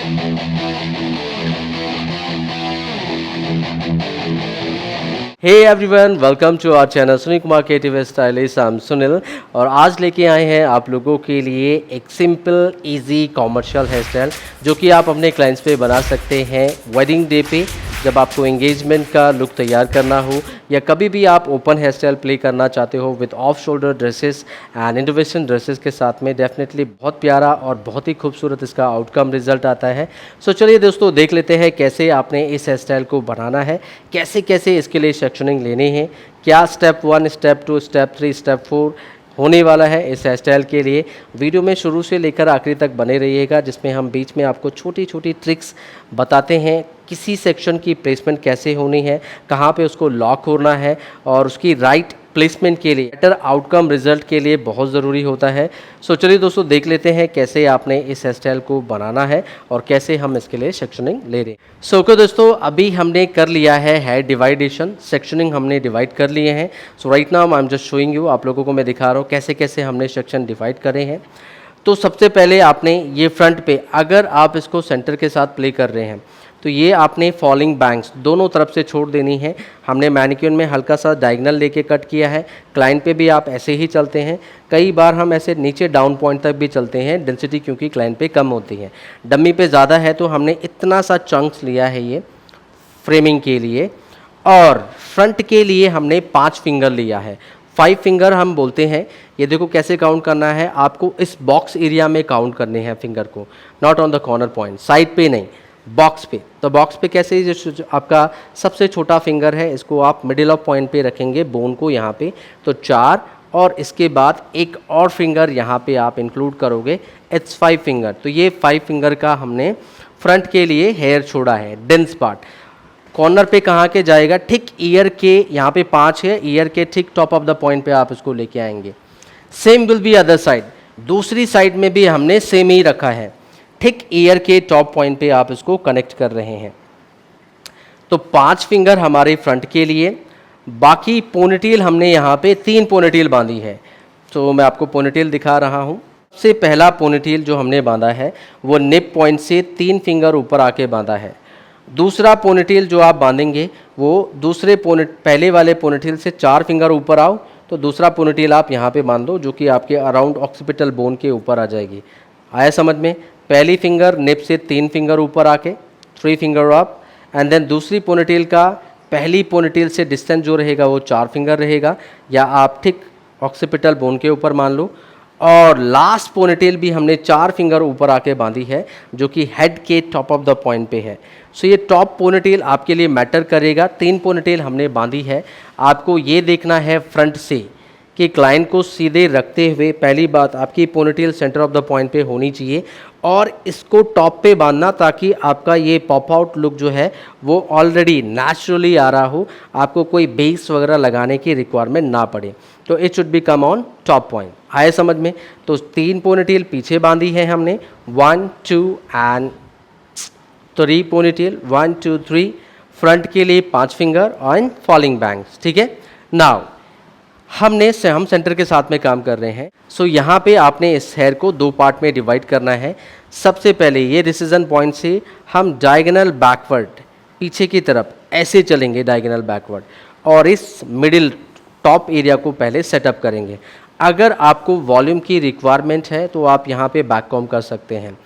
Hey everyone, welcome to our channel Sunil Kumar creative stylist. I am Sunil और आज लेके आए हैं आप लोगों के लिए एक simple easy commercial hair style जो कि आप अपने क्लाइंट्स पे बना सकते हैं वेडिंग डे पे, जब आपको एंगेजमेंट का लुक तैयार करना हो या कभी भी आप ओपन हेयर स्टाइल प्ले करना चाहते हो with off shoulder dresses and intervention dresses के साथ में। डेफिनेटली बहुत प्यारा और बहुत ही खूबसूरत इसका आउटकम रिजल्ट आता है। सो चलिए दोस्तों, देख लेते हैं कैसे आपने इस हेयर स्टाइल को बनाना है, कैसे कैसे इसके लिए सेक्शनिंग लेने हैं, क्या स्टेप 1, स्टेप 2, स्टेप 3, स्टेप 4 होने वाला है इस हेयर स्टाइल के लिए। वीडियो में शुरू से लेकर आखिरी तक बने रहिएगा, जिसमें हम बीच में आपको छोटी छोटी ट्रिक्स बताते हैं किसी सेक्शन की प्लेसमेंट कैसे होनी है, कहाँ पे उसको लॉक होना है और उसकी राइट प्लेसमेंट के लिए बेटर आउटकम रिजल्ट के लिए बहुत ज़रूरी होता है। सो चलिए दोस्तों, देख लेते हैं कैसे आपने इस हेयर स्टाइल को बनाना है और कैसे हम इसके लिए सेक्शनिंग ले रहे हैं। सो ओके दोस्तों, अभी हमने कर लिया है हेयर डिवाइडेशन, सेक्शनिंग हमने डिवाइड कर लिए हैं। So right now I am just showing you, आप लोगों को मैं दिखा रहा हूँ कैसे कैसे हमने सेक्शन डिवाइड करे हैं। तो सबसे पहले आपने ये फ्रंट पे, अगर आप इसको सेंटर के साथ प्ले कर रहे हैं तो ये आपने फॉलिंग बैंग्स दोनों तरफ से छोड़ देनी है। हमने मैनिक्यून में हल्का सा डायगनल लेके कट किया है। क्लाइंट पे भी आप ऐसे ही चलते हैं, कई बार हम ऐसे नीचे डाउन पॉइंट तक भी चलते हैं, डेंसिटी क्योंकि क्लाइंट पे कम होती है, डमी पे ज़्यादा है तो हमने इतना सा चंक्स लिया है ये फ्रेमिंग के लिए। और फ्रंट के लिए हमने 5 फिंगर लिया है, 5 फिंगर हम बोलते हैं। ये देखो कैसे काउंट करना है, आपको इस बॉक्स एरिया में काउंट करने हैं फिंगर को, not on the corner point, side पे नहीं, बॉक्स पे। तो बॉक्स पे कैसे, जो आपका सबसे छोटा फिंगर है इसको आप मिडिल ऑफ पॉइंट पे रखेंगे, बोन को यहाँ पे, तो 4, और इसके बाद एक और फिंगर यहाँ पे आप इंक्लूड करोगे, इट्स 5 फिंगर। तो ये 5 फिंगर का हमने फ्रंट के लिए हेयर छोड़ा है, डेंस पार्ट। कॉर्नर पे कहाँ के जाएगा, ठीक ईयर के, यहाँ पे 5 है, ईयर के ठीक टॉप ऑफ द पॉइंट पे आप इसको लेके आएंगे। Same will be other side, दूसरी साइड में भी हमने सेम ही रखा है, ठीक ईयर के टॉप पॉइंट पे आप इसको कनेक्ट कर रहे हैं। तो 5 फिंगर हमारे फ्रंट के लिए। बाकी पोनीटेल हमने यहाँ पे 3 पोनीटेल बांधी है, तो मैं आपको पोनीटेल दिखा रहा हूँ। सबसे पहला पोनीटेल जो हमने बांधा है वो निप पॉइंट से 3 फिंगर ऊपर आके बांधा है। दूसरा पोनीटेल जो आप बांधेंगे वो पहले वाले पोनीटेल से 4 फिंगर ऊपर आओ, तो दूसरा पोनीटेल आप यहाँ पे बांध दो, जो कि आपके अराउंड ऑक्सीपिटल बोन के ऊपर आ जाएगी। आया समझ में? पहली फिंगर निप से 3 फिंगर ऊपर आके 3 फिंगर अप, एंड देन दूसरी पोनीटेल का पहली पोनीटेल से डिस्टेंस जो रहेगा वो 4 फिंगर रहेगा, या आप ठीक ऑक्सीपिटल बोन के ऊपर मान लो। और लास्ट पोनीटेल भी हमने 4 फिंगर ऊपर आके बांधी है, जो कि हेड के टॉप ऑफ द पॉइंट पे है। सो ये टॉप पोनीटेल आपके लिए मैटर करेगा। 3 पोनीटेल हमने बांधी है। आपको ये देखना है फ्रंट से कि क्लाइंट को सीधे रखते हुए, पहली बात आपकी ponytail centre of the point पे होनी चाहिए और इसको टॉप पे बांधना, ताकि आपका ये पॉप आउट लुक जो है वो ऑलरेडी नेचुरली आ रहा हो, आपको कोई बेस वगैरह लगाने की रिक्वायरमेंट ना पड़े। तो it should B come on top point. आए समझ में? तो 3 पोनीटेल पीछे बांधी है हमने, 1 2 एंड 3 पोनीटेल, 1 2 3। फ्रंट के लिए 5 फिंगर एंड फॉलिंग बैंग्स। ठीक है, नाउ हम सेंटर के साथ में काम कर रहे हैं। सो यहाँ पे आपने इस हेयर को 2 पार्ट में डिवाइड करना है। सबसे पहले ये डिसीजन पॉइंट से हम डायगोनल बैकवर्ड, पीछे की तरफ ऐसे चलेंगे डायगोनल बैकवर्ड, और इस मिडिल टॉप एरिया को पहले सेटअप करेंगे। अगर आपको वॉल्यूम की रिक्वायरमेंट है तो आप यहाँ पे बैक कॉम्ब कर सकते हैं।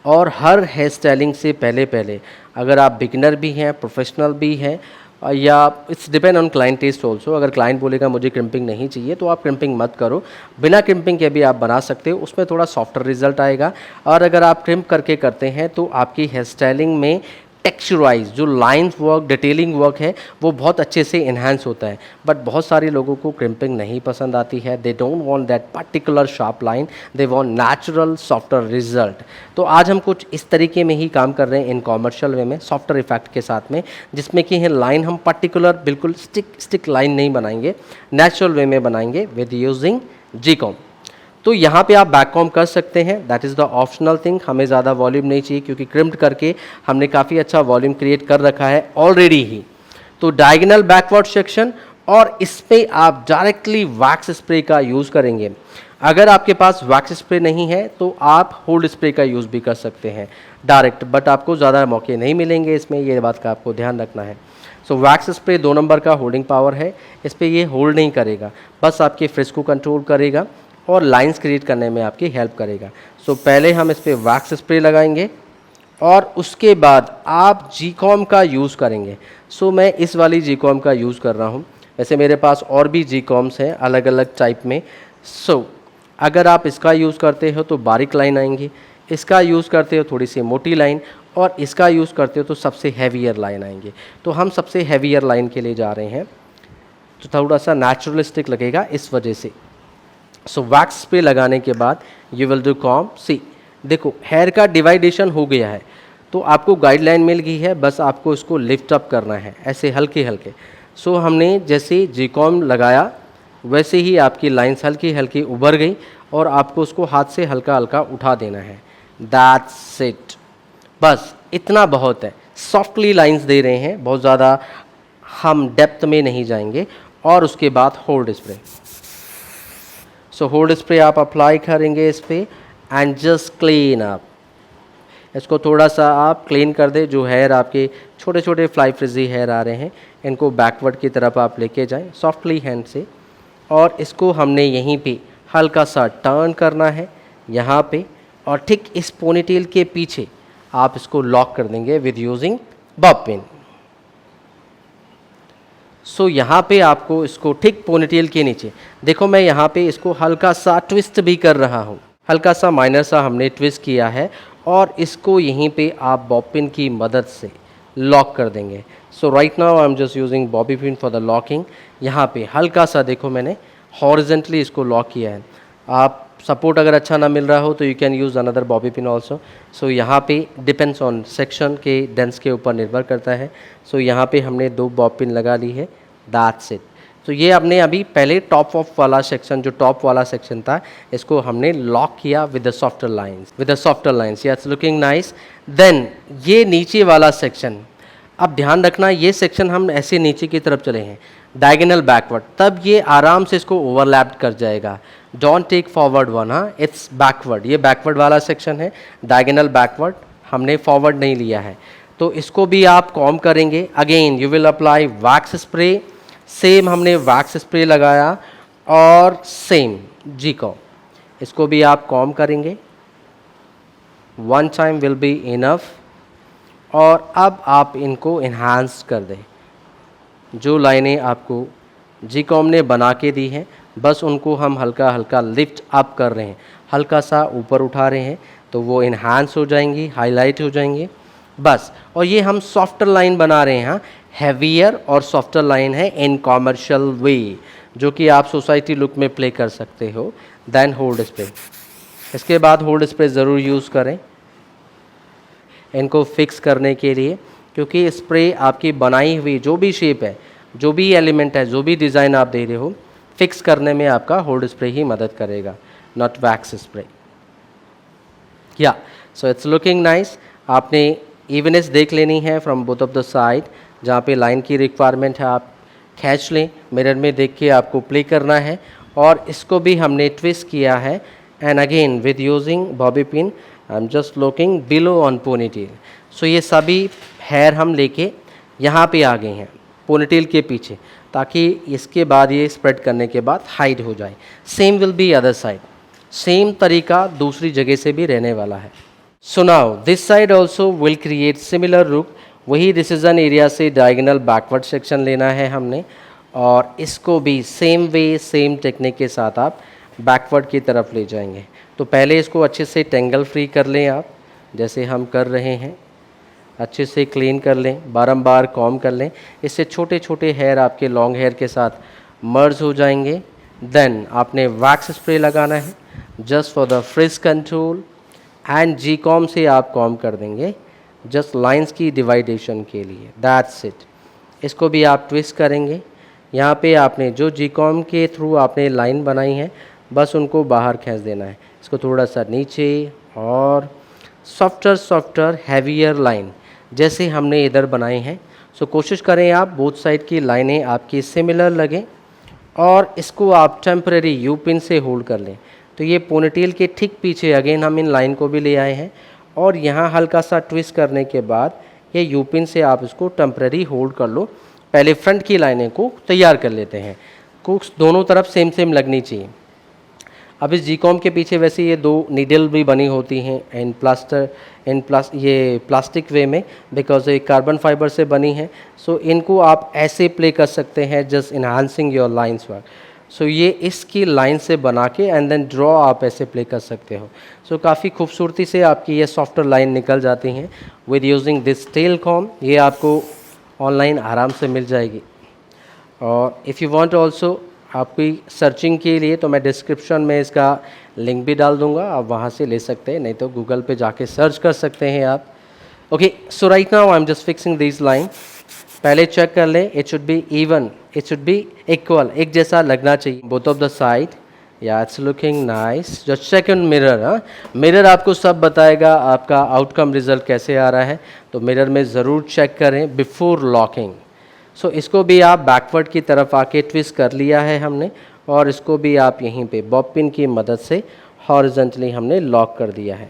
और हर हेयर स्टाइलिंग से पहले अगर आप बिगिनर भी हैं, प्रोफेशनल भी हैं, या it's depend on client taste also. अगर क्लाइंट बोलेगा मुझे क्रिम्पिंग नहीं चाहिए तो आप क्रिम्पिंग मत करो, बिना क्रिम्पिंग के भी आप बना सकते हो, उसमें थोड़ा सॉफ्टर रिजल्ट आएगा। और अगर आप क्रिम्प करके करते हैं तो आपकी हेयर स्टाइलिंग में टेक्सचराइज जो लाइंस वर्क, डिटेलिंग वर्क है वो बहुत अच्छे से इन्हांस होता है। बट बहुत सारे लोगों को क्रिम्पिंग नहीं पसंद आती है, they don't want that particular sharp line, they want natural softer result. तो आज हम कुछ इस तरीके में ही काम कर रहे हैं इन कॉमर्शियल वे में, सॉफ्टर इफेक्ट के साथ में, जिसमें कि है लाइन हम पर्टिकुलर बिल्कुल स्टिक लाइन नहीं बनाएंगे, नेचुरल वे में बनाएंगे विद यूजिंग जी कॉम। तो यहाँ पे आप बैक कॉम्ब कर सकते हैं, that is the optional thing. हमें ज़्यादा वॉल्यूम नहीं चाहिए क्योंकि क्रिम्प्ड करके हमने काफ़ी अच्छा वॉल्यूम क्रिएट कर रखा है ऑलरेडी ही। तो डायगोनल बैकवर्ड सेक्शन और इस पे आप डायरेक्टली वैक्स स्प्रे का यूज़ करेंगे। अगर आपके पास वैक्स स्प्रे नहीं है तो आप होल्ड स्प्रे का यूज़ भी कर सकते हैं डायरेक्ट, बट आपको ज़्यादा मौके नहीं मिलेंगे इसमें, ये बात का आपको ध्यान रखना है। सो वैक्स स्प्रे 2 नंबर का होल्डिंग पावर है, इस पर ये होल्ड नहीं करेगा, बस आपके फ्रिज को कंट्रोल करेगा और लाइंस क्रिएट करने में आपकी हेल्प करेगा। सो पहले हम इस पर वैक्स स्प्रे लगाएंगे और उसके बाद आप जीकॉम का यूज़ करेंगे। सो मैं इस वाली जीकॉम का यूज़ कर रहा हूँ, वैसे मेरे पास और भी जीकॉम्स हैं अलग अलग टाइप में। सो अगर आप इसका यूज़ करते हो तो बारीक लाइन आएंगी, इसका यूज़ करते हो थोड़ी सी मोटी लाइन, और इसका यूज़ करते हो तो सबसे हैवियर लाइन आएंगे। तो हम सबसे हैवियर लाइन के लिए जा रहे हैं, तो थोड़ा सा नेचुरलिस्टिक लगेगा इस वजह से। सो वैक्स पे लगाने के बाद यू विल डू कॉम। सी देखो हेयर का डिवाइडेशन हो गया है, तो आपको गाइडलाइन मिल गई है, बस आपको इसको लिफ्ट अप करना है ऐसे हल्के हल्के। सो हमने जैसे जीकॉम लगाया वैसे ही आपकी लाइंस हल्की हल्की उभर गई और आपको उसको हाथ से हल्का हल्का उठा देना है। दैट्स इट, बस इतना बहुत है। सॉफ्टली लाइंस दे रहे हैं, बहुत ज़्यादा हम डेप्थ में नहीं जाएंगे। और उसके बाद hold spray. So hold spray आप अप्लाई करेंगे इस पर एंड जस्ट क्लीन अप। इसको थोड़ा सा आप क्लीन कर दे, जो हेयर आपके छोटे छोटे फ्लाई फ्रिजी हेयर आ रहे हैं इनको बैकवर्ड की तरफ आप लेके जाएं सॉफ्टली हैंड से, और इसको हमने यहीं पे हल्का सा टर्न करना है यहाँ पे, और ठीक इस पोनीटेल के पीछे आप इसको लॉक कर देंगे विद यूजिंग बॉब पिन। सो यहाँ पे आपको इसको ठीक पोनीटेल के नीचे देखो, मैं यहाँ पे इसको हल्का सा ट्विस्ट भी कर रहा हूँ, हल्का सा माइनर सा हमने ट्विस्ट किया है, और इसको यहीं पे आप बॉब पिन की मदद से लॉक कर देंगे। So right now I am just using bobby pin for the locking. यहाँ पे हल्का सा देखो मैंने हॉरिजेंटली इसको लॉक किया है। आप सपोर्ट अगर अच्छा ना मिल रहा हो तो you can use another bobby pin also. सो यहाँ पे डिपेंड्स ऑन सेक्शन के डेंस के ऊपर निर्भर करता है। सो यहाँ पे हमने 2 बॉब पिन लगा ली है, दैट्स इट। तो ये हमने अभी पहले टॉप ऑफ वाला सेक्शन, जो टॉप वाला सेक्शन था, इसको हमने लॉक किया with the softer lines, with the softer lines. Yes, looking nice. Then ये नीचे वाला सेक्शन, अब ध्यान रखना ये सेक्शन हम ऐसे नीचे की तरफ चले हैं डायगोनल बैकवर्ड, तब ये आराम से इसको ओवरलैप कर जाएगा। डोंट टेक फॉरवर्ड वन, हाँ, इट्स बैकवर्ड। ये बैकवर्ड वाला सेक्शन है, डायगोनल बैकवर्ड, हमने फॉरवर्ड नहीं लिया है। तो इसको भी आप कॉम करेंगे। Again you will apply wax spray, same हमने वैक्स स्प्रे लगाया और सेम जी कॉम, इसको भी आप कॉम करेंगे। 1 टाइम विल बी इनफ। और अब आप इनको इन्हांस कर दें। जो लाइनें आपको जी कॉम ने बना के दी हैं, बस उनको हम हल्का हल्का लिफ्ट अप कर रहे हैं, हल्का सा ऊपर उठा रहे हैं, तो वो इन्हांस हो जाएंगी, हाईलाइट हो जाएंगे बस। और ये हम सॉफ्टर लाइन बना रहे हैं, हैवियर और सॉफ्टर लाइन है इन कॉमर्शियल वे, जो कि आप सोसाइटी लुक में प्ले कर सकते हो। देन होल्ड स्प्रे, इसके बाद होल्ड स्प्रे ज़रूर यूज़ करें इनको फिक्स करने के लिए, क्योंकि स्प्रे आपकी बनाई हुई जो भी शेप है, जो भी एलिमेंट है, जो भी डिज़ाइन आप दे रहे हो, फिक्स करने में आपका होल्ड स्प्रे ही मदद करेगा, नॉट वैक्स स्प्रे। या सो इट्स लुकिंग नाइस। आपने इवनेस देख लेनी है from both of the side, जहाँ पे लाइन की रिक्वायरमेंट है आप खींच लें, मिरर में देख के आपको प्ले करना है। और इसको भी हमने ट्विस्ट किया है, and again with using bobby pin I am just looking below on ponytail. सो ये सभी हेयर हम लेके यहाँ पे आ गए हैं पोनीटेल के पीछे, ताकि इसके बाद ये स्प्रेड करने के बाद हाइड हो जाए। Same will be other side, same तरीका दूसरी जगह से भी रहने वाला है। So now this side also will create similar look. वही डिसीजन एरिया से डायगोनल बैकवर्ड सेक्शन लेना है हमने, और इसको भी सेम वे सेम टेक्निक के साथ आप बैकवर्ड की तरफ ले जाएंगे। तो पहले इसको अच्छे से टेंगल फ्री कर लें आप, जैसे हम कर रहे हैं, अच्छे से क्लीन कर लें, बारंबार कॉम कर लें, इससे छोटे छोटे हेयर आपके लॉन्ग हेयर के साथ मर्ज हो जाएंगे। देन आपने वैक्स स्प्रे लगाना है just for the frizz control, and जी कॉम से आप कॉम कर देंगे जस्ट लाइंस की डिवाइडेशन के लिए, दैट्स इट। इसको भी आप ट्विस्ट करेंगे। यहाँ पे आपने जो जी कॉम के थ्रू आपने लाइन बनाई है, बस उनको बाहर खींच देना है, इसको थोड़ा सा नीचे, और सॉफ्टर हैवियर लाइन जैसे हमने इधर बनाए हैं। सो कोशिश करें आप बोथ साइड की लाइनें आपकी सिमिलर लगें और इसको आप टेम्परेरी यू पिन से होल्ड कर लें। तो ये पोनीटेल के ठीक पीछे अगेन हम इन लाइन को भी ले आए हैं और यहाँ हल्का सा ट्विस्ट करने के बाद ये यू पिन से आप इसको टेम्परेरी होल्ड कर लो। पहले फ्रंट की लाइनें को तैयार कर लेते हैं, कुछ दोनों तरफ सेम सेम लगनी चाहिए। अब इस जीकॉम के पीछे वैसे ये 2 नीडल भी बनी होती हैं ये प्लास्टिक वे में, बिकॉज ये कार्बन फाइबर से बनी है। सो इनको आप ऐसे प्ले कर सकते हैं, just enhancing your lines work. सो ये इसकी लाइन से बना के एंड देन ड्रॉ आप ऐसे प्ले कर सकते हो। सो काफ़ी खूबसूरती से आपकी ये सॉफ्टर लाइन निकल जाती हैं with using this tail comb. ये आपको ऑनलाइन आराम से मिल जाएगी। और इफ़ यू वांट ऑल्सो आपकी सर्चिंग के लिए तो मैं डिस्क्रिप्शन में इसका लिंक भी डाल दूंगा, आप वहाँ से ले सकते हैं, नहीं तो गूगल पे जाके सर्च कर सकते हैं आप। Okay, so right now I am just fixing this line. पहले चेक कर लें, it should be even, it should be equal, एक जैसा लगना चाहिए बोथ ऑफ द साइड। या it's looking nice. Just check in mirror. हाँ, मिरर आपको सब बताएगा आपका आउटकम रिजल्ट कैसे आ रहा है, तो मिरर में ज़रूर चेक करें बिफोर लॉकिंग। सो इसको भी आप बैकवर्ड की तरफ आके ट्विस्ट कर लिया है हमने और इसको भी आप यहीं पे बॉब पिन की मदद से हॉरिजॉन्टली हमने लॉक कर दिया है।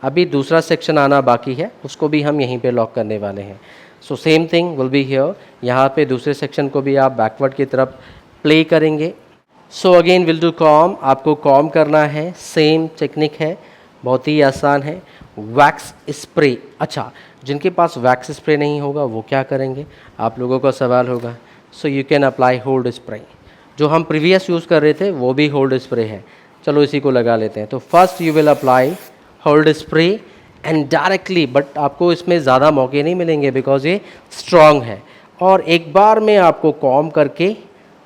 अभी दूसरा सेक्शन आना बाकी है, उसको भी हम यहीं पे लॉक करने वाले हैं। So same thing will be here. यहाँ पे दूसरे सेक्शन को भी आप बैकवर्ड की तरफ प्ले करेंगे। So again will do com, आपको कॉम करना है, सेम टेक्निक है, बहुत ही आसान है। वैक्स स्प्रे, अच्छा जिनके पास वैक्स स्प्रे नहीं होगा वो क्या करेंगे, आप लोगों का सवाल होगा। So you can apply hold spray, जो हम प्रीवियस यूज़ कर रहे थे वो भी होल्ड स्प्रे है। चलो इसी को लगा लेते हैं। तो first you will apply hold spray and directly, but आपको इसमें ज़्यादा मौके नहीं मिलेंगे बिकॉज ये स्ट्रॉन्ग है। और एक बार में आपको कॉम करके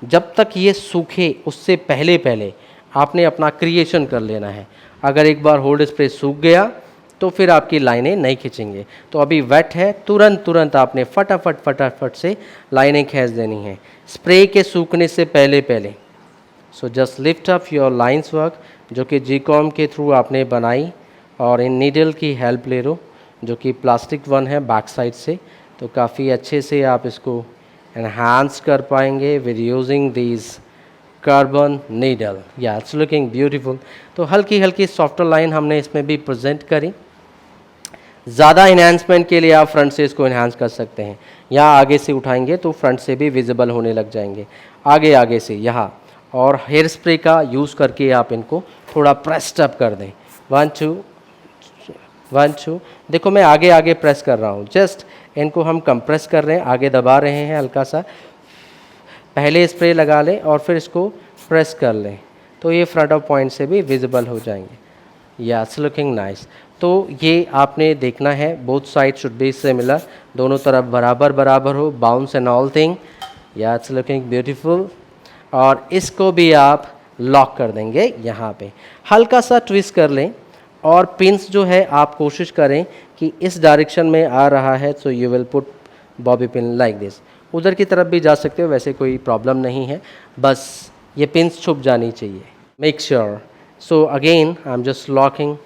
जब तक ये सूखे उससे पहले पहले आपने अपना क्रिएशन कर लेना है। अगर एक बार होल्ड स्प्रे सूख गया तो फिर आपकी लाइनें नहीं खींचेंगे। तो अभी वेट है, तुरंत आपने फटाफट से लाइनें खींच देनी है स्प्रे के सूखने से पहले पहले। So just lift up your lines work, जो कि जीकॉम के थ्रू आपने बनाई, और इन नीडल की हेल्प ले लो जो कि प्लास्टिक वन है बैक साइड से। तो काफ़ी अच्छे से आप इसको एनहांस कर पाएंगे with using these carbon needle. या इट्स लुकिंग ब्यूटीफुल। तो हल्की हल्की सॉफ्टर लाइन हमने इसमें भी प्रेजेंट करी। ज़्यादा इन्हांसमेंट के लिए आप फ्रंट से इसको इन्हांस कर सकते हैं, यहाँ आगे से उठाएंगे तो फ्रंट से भी विजिबल होने लग जाएंगे, आगे से यहाँ। और हेयर स्प्रे का यूज़ करके आप इनको थोड़ा प्रेस्ड अप कर दें। 1 2 देखो मैं आगे प्रेस कर रहा हूँ, जस्ट इनको हम कंप्रेस कर रहे हैं, आगे दबा रहे हैं हल्का सा। पहले स्प्रे लगा लें और फिर इसको प्रेस कर लें तो ये फ्रंट ऑफ पॉइंट से भी विजिबल हो जाएंगे। या इट्स लुकिंग नाइस। तो ये आपने देखना है, both side should be similar, दोनों तरफ बराबर हो, बाउंस एंड ऑल थिंग। या इट्स लुकिंग ब्यूटीफुल। और इसको भी आप लॉक कर देंगे यहाँ पे, हल्का सा ट्विस्ट कर लें और पिंस जो है आप कोशिश करें कि इस डायरेक्शन में आ रहा है। सो you will put bobby pin like this. उधर की तरफ भी जा सकते हो, वैसे कोई प्रॉब्लम नहीं है, बस ये पिंस छुप जानी चाहिए। Make sure. So again I am just locking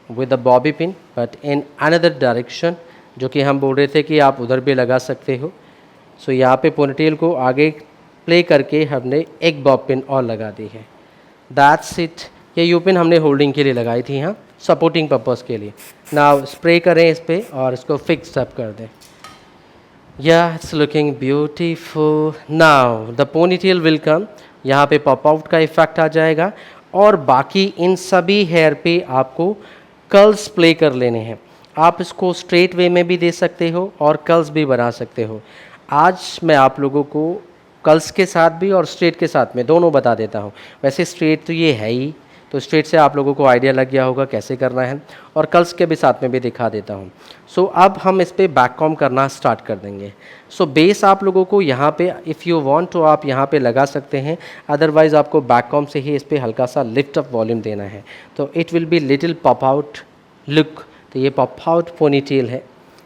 with the bobby pin but in another direction, जो कि हम बोल रहे थे कि आप उधर भी लगा सकते हो। सो यहाँ पे पोनीटेल को आगे प्ले करके हमने एक बॉब पिन और लगा दी है। That's it. ये यू पिन हमने होल्डिंग के लिए लगाई थी, हाँ, सपोर्टिंग पर्पस के लिए। नाउ स्प्रे करें इस पर और इसको फिक्स अप कर दें। Yeah, it's looking beautiful. Now the ponytail will come. यहाँ पे पॉप आउट का इफेक्ट आ जाएगा और बाकी इन सभी हेयर पे आपको कर्ल्स प्ले कर लेने हैं। आप इसको स्ट्रेट वे में भी दे सकते हो और कर्ल्स भी बना सकते हो। आज मैं आप लोगों को कर्ल्स के साथ भी और स्ट्रेट के साथ में दोनों बता देता हूँ। वैसे स्ट्रेट तो ये है ही, तो स्ट्रेट से आप लोगों को आइडिया लग गया होगा कैसे करना है, और कर्ल्स के भी साथ में भी दिखा देता हूँ। सो अब हम इस पर बैक कॉम करना स्टार्ट कर देंगे। सो बेस आप लोगों को यहाँ पे इफ़ यू वांट तो आप यहाँ पे लगा सकते हैं, अदरवाइज़ आपको बैक कॉम से ही इस पर हल्का सा लिफ्ट अप वॉल्यूम देना है, तो it will be little pop out look. तो ये पॉप आउट पोनीटेल है।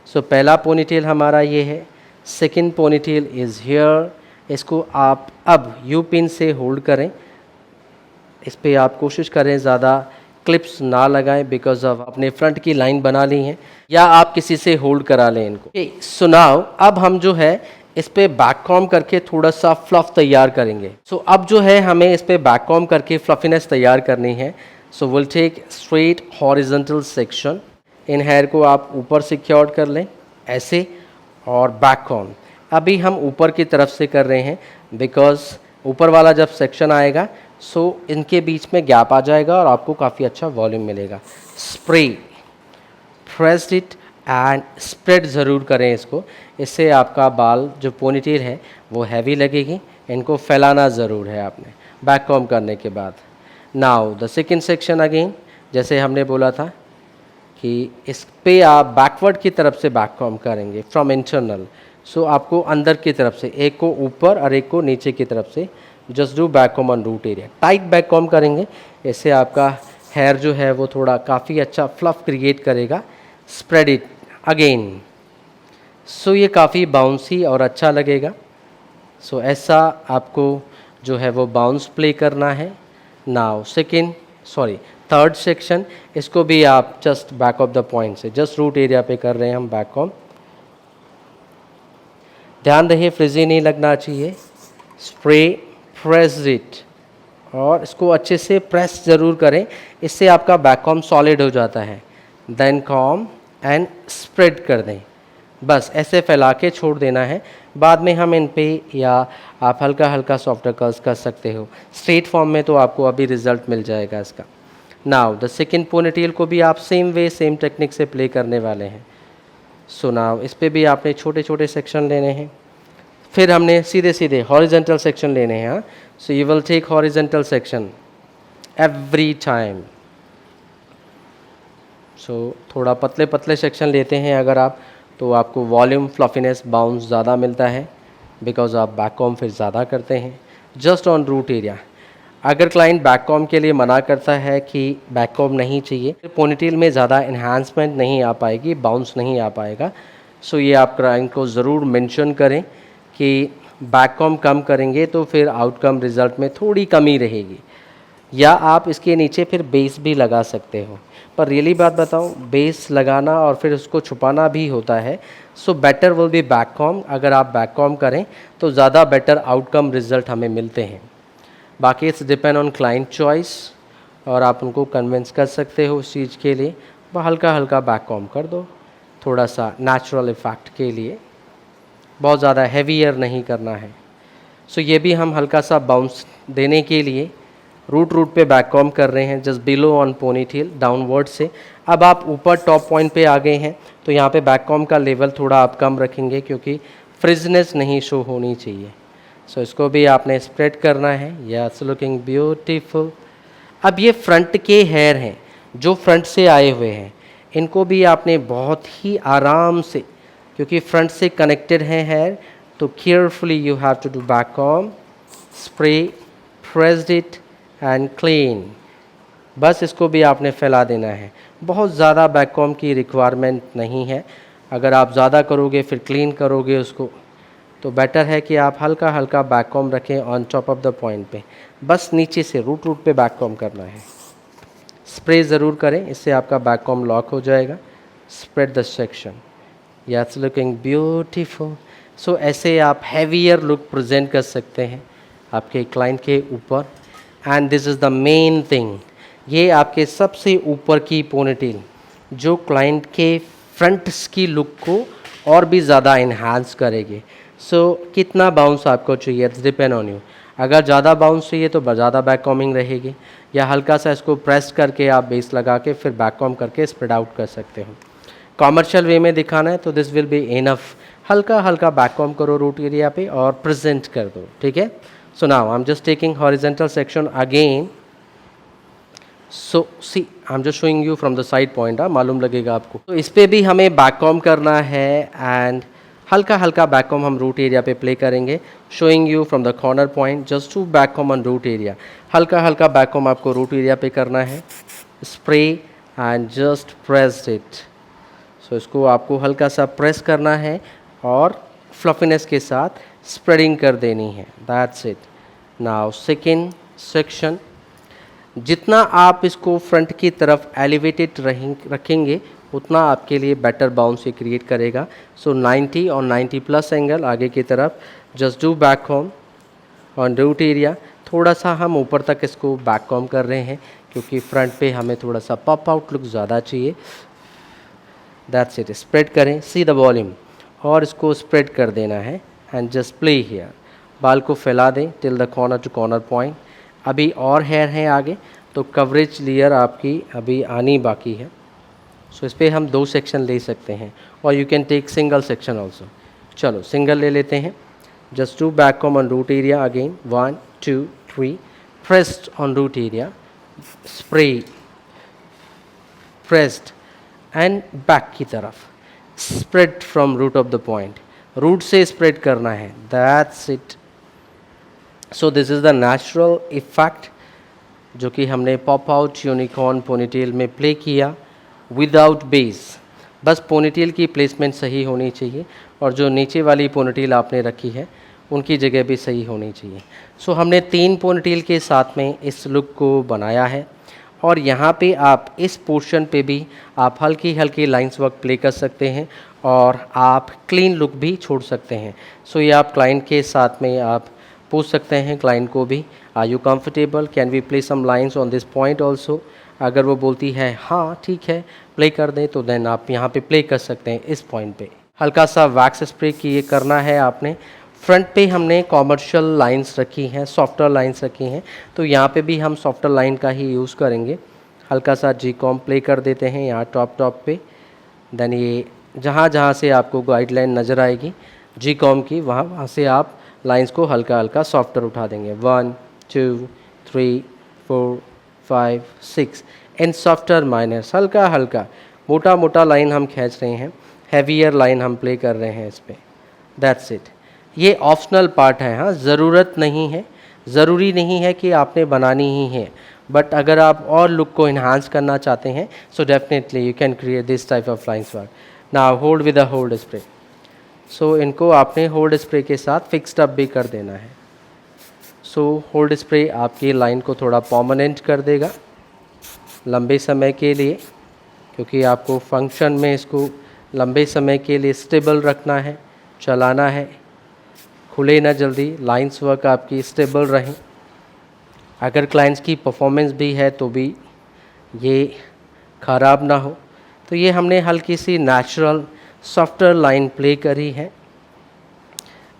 सो पहला पोनीटेल हमारा ये है, सेकेंड पोनीटेल इज़ हियर। इसको आप अब यू पिन से होल्ड करें, इस पर आप कोशिश करें ज़्यादा क्लिप्स ना लगाएं बिकॉज ऑफ अपने फ्रंट की लाइन बना ली है, या आप किसी से होल्ड करा लें इनको। सो नाउ अब हम जो है इस पे बैक कॉम करके थोड़ा सा फ्लफ तैयार करेंगे। सो अब जो है हमें इस पे बैक कॉम करके फ्लफीनेस तैयार करनी है। So will take straight horizontal section. इन हेयर को आप ऊपर सिक्योर्ड कर लें ऐसे, और बैक कॉम अभी हम ऊपर की तरफ से कर रहे हैं बिकॉज ऊपर वाला जब सेक्शन आएगा सो इनके बीच में गैप आ जाएगा और आपको काफ़ी अच्छा वॉल्यूम मिलेगा। Spray, pressed it and spread ज़रूर करें इसको, इससे आपका बाल जो पोनीटेल है वो हैवी लगेगी। इनको फैलाना ज़रूर है आपने बैक कॉम करने के बाद। Now the second section again, जैसे हमने बोला था कि इस पे आप बैकवर्ड की तरफ से बैक कॉम करेंगे फ्रॉम इंटरनल। सो आपको अंदर की तरफ से, एक को ऊपर और एक को नीचे की तरफ से, just do back comb on root area. Tight back comb करेंगे, इससे आपका हेयर जो है वो थोड़ा काफ़ी अच्छा फ्लफ क्रिएट करेगा। स्प्रेड इट अगेन, सो ये काफ़ी बाउंसी और अच्छा लगेगा। सो ऐसा आपको जो है वो बाउंस प्ले करना है। नाउ थर्ड सेक्शन, इसको भी आप just back of the point से जस्ट रूट एरिया पे कर रहे हैं हम बैक कॉम। ध्यान रहिए फ्रिजी नहीं लगना चाहिए। स्प्रे, प्रेस इट, और इसको अच्छे से प्रेस ज़रूर करें, इससे आपका बैक कॉम सॉलिड हो जाता है। देन कॉम एंड स्प्रेड कर दें, बस ऐसे फैला के छोड़ देना है। बाद में हम इन पे या आप हल्का हल्का सॉफ्टर कर्ल्स कर सकते हो। स्ट्रेट फॉर्म में तो आपको अभी रिजल्ट मिल जाएगा इसका। नाउ द सेकंड पोनीटेल को भी आप सेम वे सेम टेक्निक से प्ले करने वाले हैं। सो नाउ इस पे भी आपने छोटे छोटे सेक्शन लेने हैं, फिर हमने सीधे सीधे हॉरिजेंटल सेक्शन लेने हैं। So you will take horizontal section every time. So थोड़ा पतले पतले सेक्शन लेते हैं अगर आप, तो आपको वॉल्यूम, फ्लफीनेस, बाउंस ज़्यादा मिलता है बिकॉज आप बैक कॉम फिर ज़्यादा करते हैं जस्ट ऑन रूट एरिया। अगर क्लाइंट बैक कॉम के लिए मना करता है कि बैक कॉम नहीं चाहिए, पोनीटेल में ज़्यादा इन्हांसमेंट नहीं आ पाएगी, बाउंस नहीं आ पाएगा। सो ये आप क्लाइंट को ज़रूर मेंशन करें कि बैक कॉम कम करेंगे तो फिर आउटकम रिज़ल्ट में थोड़ी कमी रहेगी। या आप इसके नीचे फिर बेस भी लगा सकते हो, पर रियली बात बताऊं, बेस लगाना और फिर उसको छुपाना भी होता है। So better will be back com. अगर आप बैक कॉम करें तो ज़्यादा बेटर आउटकम रिज़ल्ट हमें मिलते हैं। बाकी it's depend on client choice, और आप उनको कन्विंस कर सकते हो उस चीज़ के लिए। हल्का हल्का बैक कॉम कर दो, थोड़ा सा नेचुरल इफ़ेक्ट के लिए, बहुत ज़्यादा हैवियर नहीं करना है। सो ये भी हम हल्का सा बाउंस देने के लिए रूट पे बैक कॉम कर रहे हैं, just below on ponytail downward से। अब आप ऊपर टॉप पॉइंट पे आ गए हैं तो यहाँ पे बैक कॉम का लेवल थोड़ा आप कम रखेंगे क्योंकि फ्रिजनेस नहीं शो होनी चाहिए। सो इसको भी आपने स्प्रेड करना है। Yes, looking beautiful. अब ये फ्रंट के हेयर हैं जो फ्रंट से आए हुए हैं, इनको भी आपने बहुत ही आराम से, क्योंकि फ्रंट से कनेक्टेड हैं हेयर, तो carefully you have to do back comb, spray, pressed it and clean. बस इसको भी आपने फैला देना है। बहुत ज़्यादा बैक कॉम की रिक्वायरमेंट नहीं है। अगर आप ज़्यादा करोगे फिर क्लीन करोगे उसको, तो बेटर है कि आप हल्का हल्का बैक कॉम रखें on top of the point पे। बस नीचे से रूट पे बैक कॉम करना है। स्प्रे ज़रूर करें, इससे आपका बैक कॉम लॉक हो जाएगा। Spread the section. Yes, looking beautiful. So ऐसे आप हैवियर लुक प्रेजेंट कर सकते हैं आपके क्लाइंट के ऊपर। And this is the main thing, ये आपके सबसे ऊपर की पोनीटेल जो क्लाइंट के फ्रंट्स की लुक को और भी ज़्यादा इन्हांस करेगी। सो कितना बाउंस आपको चाहिए, इट्स डिपेंड ऑन यू। अगर ज़्यादा बाउंस चाहिए तो ज़्यादा बैक कॉमिंग रहेगी, या हल्का सा इसको प्रेस करके आप बेस लगा के फिर बैक कॉम करके स्प्रेड आउट कर सकते हो। कॉमर्शियल वे में दिखाना है तो दिस विल बी इनफ। हल्का हल्का बैक कॉम करो रूट एरिया पे और प्रेजेंट कर दो, ठीक है। So now I am just taking horizontal section again. So see I am just showing you from the side point, मालूम लगेगा आपको। तो इस पर भी हमें बैक कॉम करना है एंड हल्का हल्का बैक कॉम हम रूट एरिया पे प्ले करेंगे। Showing you from the corner point, just to back comb on root area. हल्का हल्का बैक कॉम आपको रूट एरिया पे करना है। Spray and just press it. So इसको आपको हल्का सा प्रेस करना है और फ्लफीनेस के साथ स्प्रेडिंग कर देनी है। That's it. Now second section, जितना आप इसको फ्रंट की तरफ एलिवेटेड रखेंगे उतना आपके लिए बेटर बाउंस ये क्रिएट करेगा। सो 90 और 90 प्लस एंगल आगे की तरफ, जस्ट डू बैक होम ऑन रूट एरिया। थोड़ा सा हम ऊपर तक इसको बैक कॉम कर रहे हैं क्योंकि फ्रंट पे हमें थोड़ा सा पॉप आउट लुक ज़्यादा चाहिए। दैट्स इट, स्प्रेड करें, सी द वॉल्यूम, और इसको स्प्रेड कर देना है एंड जस्ट प्ले हियर। बाल को फैला दें till the corner to corner point. अभी और हेयर है आगे, तो कवरेज लेयर आपकी अभी आनी बाकी है। सो इस पर हम 2 सेक्शन ले सकते हैं और you can take single section also. चलो सिंगल ले लेते हैं। Just do back comb on root area again, 1 2 3, pressed on root area, spray, pressed and back की तरफ, spread from root of the point, root से स्प्रेड करना है। That's it. So this is the natural effect जो कि हमने pop out unicorn ponytail में play किया विदाउट बेस। बस पोनीटेल की प्लेसमेंट सही होनी चाहिए और जो नीचे वाली पोनीटेल आपने रखी है उनकी जगह भी सही होनी चाहिए। सो हमने 3 पोनीटेल के साथ में इस लुक को बनाया है और यहाँ पे आप इस पोर्शन पे भी आप हल्की हल्की लाइंस वर्क प्ले कर सकते हैं और आप क्लीन लुक भी छोड़ सकते हैं। सो ये आप क्लाइंट के साथ में आप पूछ सकते हैं क्लाइंट को भी, are you comfortable, can we play some lines on this point also. अगर वो बोलती है हाँ ठीक है प्ले कर दें, तो देन आप यहाँ पे प्ले कर सकते हैं इस पॉइंट पे। हल्का सा वैक्स स्प्रे किए करना है आपने। फ्रंट पे हमने कॉमर्शियल लाइंस रखी हैं, सॉफ्टर लाइंस रखी हैं, तो यहाँ पे भी हम सॉफ्टर लाइन का ही यूज़ करेंगे। हल्का सा जी कॉम प्ले कर देते हैं यहाँ टॉप पे। देन ये जहाँ जहाँ से आपको गाइडलाइन नज़र आएगी जी कॉम की, वहाँ से आप लाइंस को हल्का हल्का सॉफ्टर उठा देंगे। 1 2 3 4 5 6 इन सॉफ्टर माइनर्स, हल्का हल्का मोटा मोटा लाइन हम खींच रहे हैं, हैवियर लाइन हम प्ले कर रहे हैं इस पर। That's it. ये ऑप्शनल पार्ट है, हाँ, ज़रूरत नहीं है, ज़रूरी नहीं है कि आपने बनानी ही है, बट अगर आप और लुक को इन्हांस करना चाहते हैं so definitely you can create this type of lines work. Now hold with a hold spray. So इनको आपने होल्ड स्प्रे के साथ फिक्स्ड अप भी कर देना है। सो होल्ड स्प्रे आपकी लाइन को थोड़ा परमानेंट कर देगा लंबे समय के लिए, क्योंकि आपको फंक्शन में इसको लंबे समय के लिए स्टेबल रखना है, चलाना है, खुले ना जल्दी, लाइंस वर्क आपकी स्टेबल रहें। अगर क्लाइंट्स की परफॉर्मेंस भी है तो भी ये ख़राब ना हो। तो ये हमने हल्की सी नेचुरल सॉफ्टर लाइन प्ले करी है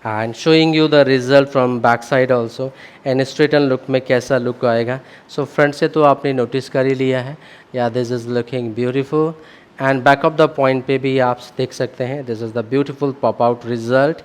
and showing you the result from back side also and straighten look में कैसा लुक आएगा। सो फ्रंट से तो आपने नोटिस कर ही लिया है, या this is looking beautiful, and back of the point पे भी आप देख सकते हैं this is the beautiful pop out result.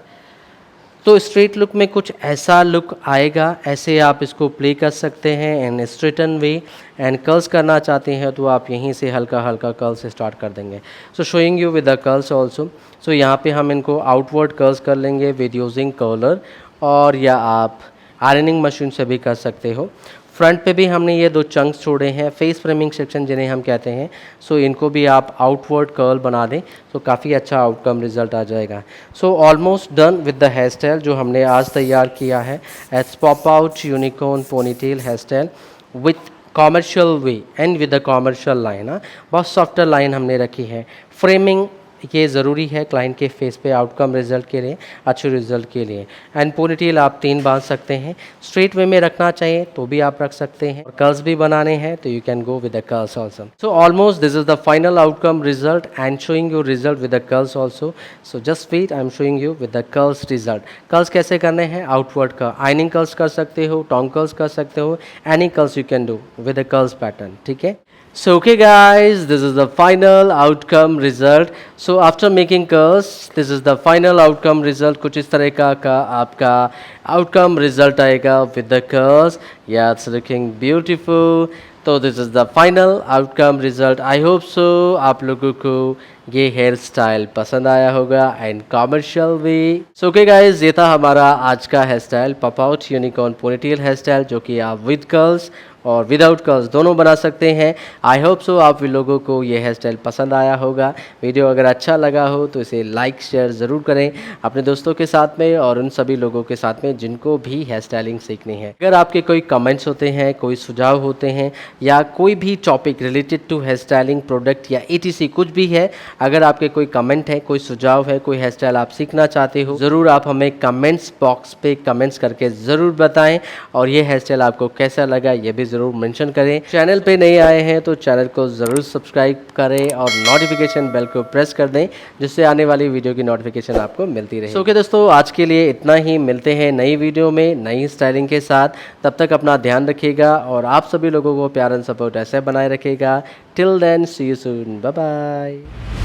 तो स्ट्रेट लुक में कुछ ऐसा लुक आएगा, ऐसे आप इसको प्ले कर सकते हैं and straighten way. And curls करना चाहते हैं तो आप यहीं से हल्का हल्का कर्ल से स्टार्ट कर देंगे। So showing you with the curls also. सो यहाँ पे हम इनको आउटवर्ड कर्ल्स कर लेंगे विद यूजिंग कर्लर, और या आप आयरनिंग मशीन से भी कर सकते हो। फ्रंट पे भी हमने ये 2 चंक्स छोड़े हैं, फेस फ्रेमिंग सेक्शन जिन्हें हम कहते हैं। सो इनको भी आप आउटवर्ड कर्ल बना दें तो काफ़ी अच्छा आउटकम रिजल्ट आ जाएगा। So almost done with the hair style जो हमने आज तैयार किया है as pop out unicorn ponytail hair style with commercial way and with the commercial line. बहुत सॉफ्टर लाइन हमने रखी है। फ्रेमिंग ये ज़रूरी है क्लाइंट के फेस पे आउटकम रिजल्ट के लिए, अच्छे रिजल्ट के लिए। एंड पोनीटेल आप 3 बांध सकते हैं, स्ट्रेट वे में रखना चाहिए तो भी आप रख सकते हैं, और कर्ल्स भी बनाने हैं तो you can go with the curls also. So almost this is the final outcome result and showing you result with the curls also. So just wait, I am showing you with the curls result. Curls कैसे करने हैं? Outward का ironing curls कर सकते हो, Tong curls कर सकते हो, any curls you can do with the curls pattern, ठीक है। So okay guys, this is the final outcome result. So after making curls, this is the final outcome result. कुछ इस तरह का आपका outcome result आएगा with the curls. Yeah, it's looking beautiful. तो this is the final outcome result. I hope so आप लोगों को ये हेयर स्टाइल पसंद आया होगा एंड कॉमर्शियल भी। सो ओके गाइस, ये था हमारा आज का hair style, pop out unicorn ponytail hair style, जो कि आप विद कर्ल्स और विदाउट कर्ल्स दोनों बना सकते हैं। आई होप सो आप लोगों को ये हेयर स्टाइल पसंद आया होगा। वीडियो अगर अच्छा लगा हो तो इसे लाइक शेयर ज़रूर करें अपने दोस्तों के साथ में और उन सभी लोगों के साथ में जिनको भी हेयर स्टाइलिंग सीखनी है। अगर आपके कोई कमेंट्स होते हैं, कोई सुझाव होते हैं या कोई भी topic related to hair styling product या ETC कुछ भी है, अगर आपके कोई कमेंट है, कोई सुझाव है, कोई हेयर स्टाइल आप सीखना चाहते हो, ज़रूर आप हमें कमेंट्स बॉक्स पे कमेंट्स करके ज़रूर बताएं। और ये हेयर स्टाइल आपको कैसा लगा ये भी ज़रूर मेंशन करें। चैनल पे नए आए हैं तो चैनल को ज़रूर सब्सक्राइब करें और नोटिफिकेशन बेल को प्रेस कर दें, जिससे आने वाली वीडियो की नोटिफिकेशन आपको मिलती रहे। ओके दोस्तों, आज के लिए इतना ही। मिलते हैं नई वीडियो में नई स्टाइलिंग के साथ। तब तक अपना ध्यान रखिएगा और आप सभी लोगों को प्यार एंड सपोर्ट ऐसे बनाए रखिएगा। Till then, see you soon, bye bye.